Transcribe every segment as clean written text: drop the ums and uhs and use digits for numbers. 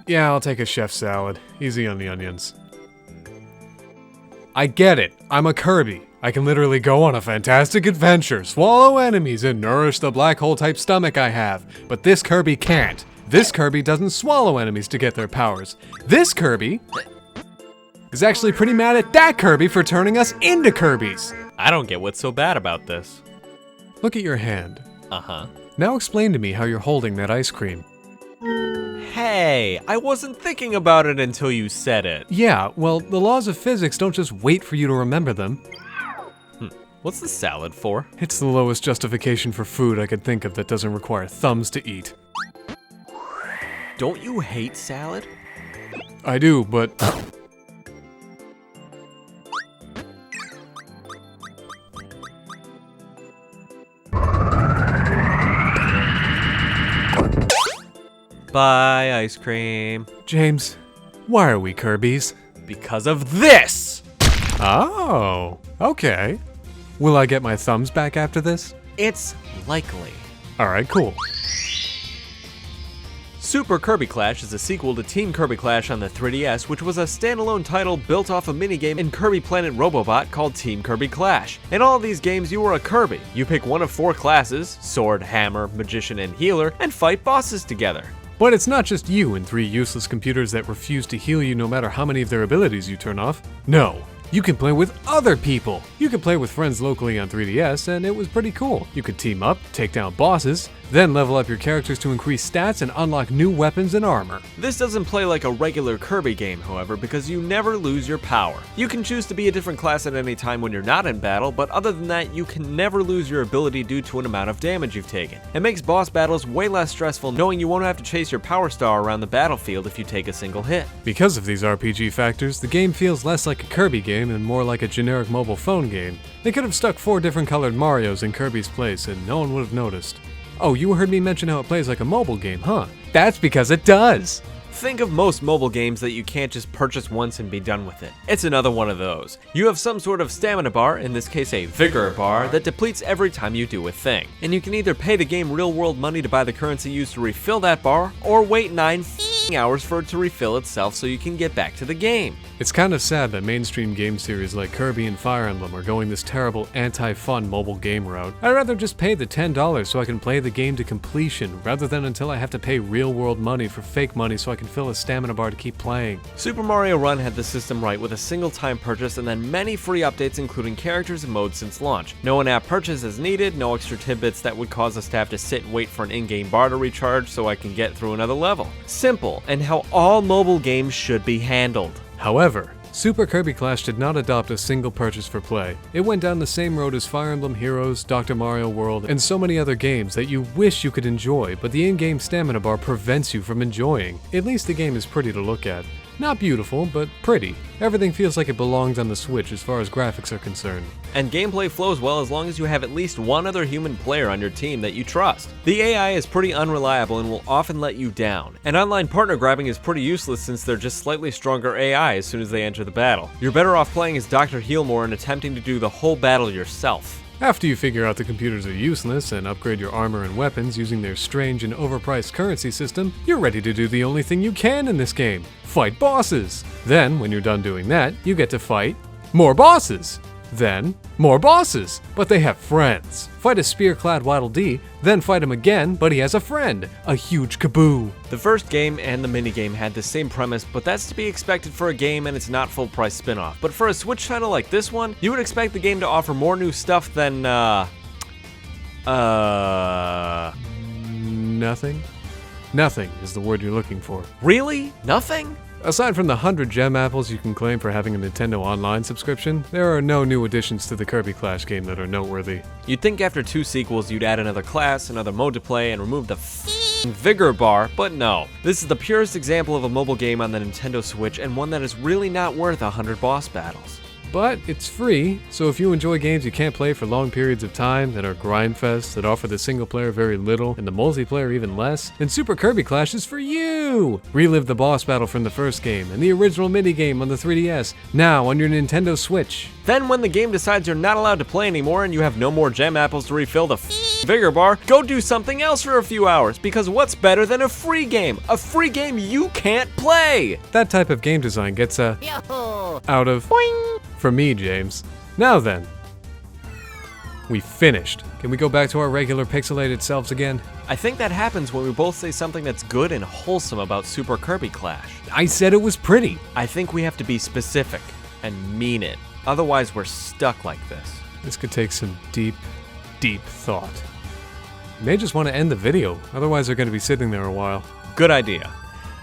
Yeah, I'll take a chef salad. Easy on the onions. I get it. I'm a Kirby. I can literally go on a fantastic adventure, swallow enemies, and nourish the black hole type stomach I have. But this Kirby can't. This Kirby doesn't swallow enemies to get their powers. This Kirby is actually pretty mad at that Kirby for turning us into Kirbys. I don't get what's so bad about this. Look at your hand. Uh-huh. Now explain to me how you're holding that ice cream. Hey, I wasn't thinking about it until you said it. Yeah, well, the laws of physics don't just wait for you to remember them. What's the salad for? It's the lowest justification for food I could think of that doesn't require thumbs to eat. Don't you hate salad? I do, but... Bye, ice cream. James, why are we Kirbys? Because of this! Oh, okay. Will I get my thumbs back after this? It's likely. Alright, cool. Super Kirby Clash is a sequel to Team Kirby Clash on the 3DS, which was a standalone title built off a minigame in Kirby Planet Robobot called Team Kirby Clash. In all of these games, you were a Kirby. You pick one of 4 classes, Sword, Hammer, Magician, and Healer, and fight bosses together. But it's not just you and 3 useless computers that refuse to heal you no matter how many of their abilities you turn off. No, you can play with other people. You could play with friends locally on 3DS, and it was pretty cool. You could team up, take down bosses, then level up your characters to increase stats and unlock new weapons and armor. This doesn't play like a regular Kirby game, however, because you never lose your power. You can choose to be a different class at any time when you're not in battle, but other than that, you can never lose your ability due to an amount of damage you've taken. It makes boss battles way less stressful knowing you won't have to chase your power star around the battlefield if you take a single hit. Because of these RPG factors, the game feels less like a Kirby game and more like a generic mobile phone game. They could have stuck 4 different colored Marios in Kirby's place and no one would have noticed. Oh, you heard me mention how it plays like a mobile game, huh? That's because it does! Think of most mobile games that you can't just purchase once and be done with it. It's another one of those. You have some sort of stamina bar, in this case a vigor bar, that depletes every time you do a thing. And you can either pay the game real world money to buy the currency used to refill that bar, or wait 9 hours for it to refill itself so you can get back to the game. It's kind of sad that mainstream game series like Kirby and Fire Emblem are going this terrible anti-fun mobile game route. I'd rather just pay the $10 so I can play the game to completion, rather than until I have to pay real world money for fake money so I can fill a stamina bar to keep playing. Super Mario Run had the system right with a single time purchase and then many free updates including characters and modes since launch. No in-app purchase is needed, no extra tidbits that would cause us to have to sit and wait for an in-game bar to recharge so I can get through another level. Simple, and how all mobile games should be handled. However, Super Kirby Clash did not adopt a single purchase for play. It went down the same road as Fire Emblem Heroes, Dr. Mario World, and so many other games that you wish you could enjoy, but the in-game stamina bar prevents you from enjoying. At least the game is pretty to look at. Not beautiful, but pretty. Everything feels like it belongs on the Switch as far as graphics are concerned. And gameplay flows well as long as you have at least one other human player on your team that you trust. The AI is pretty unreliable and will often let you down. And online partner grabbing is pretty useless since they're just slightly stronger AI as soon as they enter the battle. You're better off playing as Dr. Healmore and attempting to do the whole battle yourself. After you figure out the computers are useless and upgrade your armor and weapons using their strange and overpriced currency system, you're ready to do the only thing you can in this game: fight bosses. Then, when you're done doing that, you get to fight more bosses. Then, more bosses, but they have friends. Fight a spear-clad Waddle Dee, then fight him again, but he has a friend, a huge Kaboo. The first game and the minigame had the same premise, but that's to be expected for a game and it's not full-price spin-off. But for a Switch title like this one, you would expect the game to offer more new stuff than, Nothing? Nothing is the word you're looking for. Really? Nothing? Aside from the 100 gem apples you can claim for having a Nintendo Online subscription, there are no new additions to the Kirby Clash game that are noteworthy. You'd think after 2 sequels you'd add another class, another mode to play, and remove the vigor bar, but no. This is the purest example of a mobile game on the Nintendo Switch and one that is really not worth 100 boss battles. But it's free, so if you enjoy games you can't play for long periods of time, that are grindfests, that offer the single player very little and the multiplayer even less, then Super Kirby Clash is for you! new! Relive the boss battle from the first game and the original minigame on the 3DS, now on your Nintendo Switch. Then when the game decides you're not allowed to play anymore and you have no more gem apples to refill the vigor bar, go do something else for a few hours, because what's better than a free game? A free game you can't play! That type of game design gets a out of boing from me, James. Now then, we finished. Can we go back to our regular pixelated selves again? I think that happens when we both say something that's good and wholesome about Super Kirby Clash. I said it was pretty. I think we have to be specific and mean it. Otherwise, we're stuck like this. This could take some deep, deep thought. You may just want to end the video, otherwise they're going to be sitting there a while. Good idea.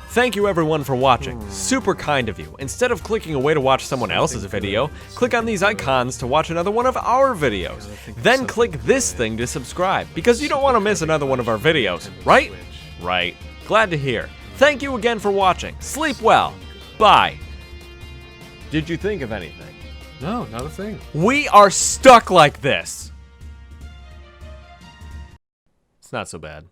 Thank you everyone for watching. Super kind of you. Instead of clicking away to watch someone else's video, click on these icons to watch another one of our videos. Then click this thing to subscribe, because you don't want to miss another one of our videos, right? Right. Glad to hear. Thank you again for watching. Sleep well. Bye. Did you think of anything? No, not a thing. We are stuck like this. It's not so bad.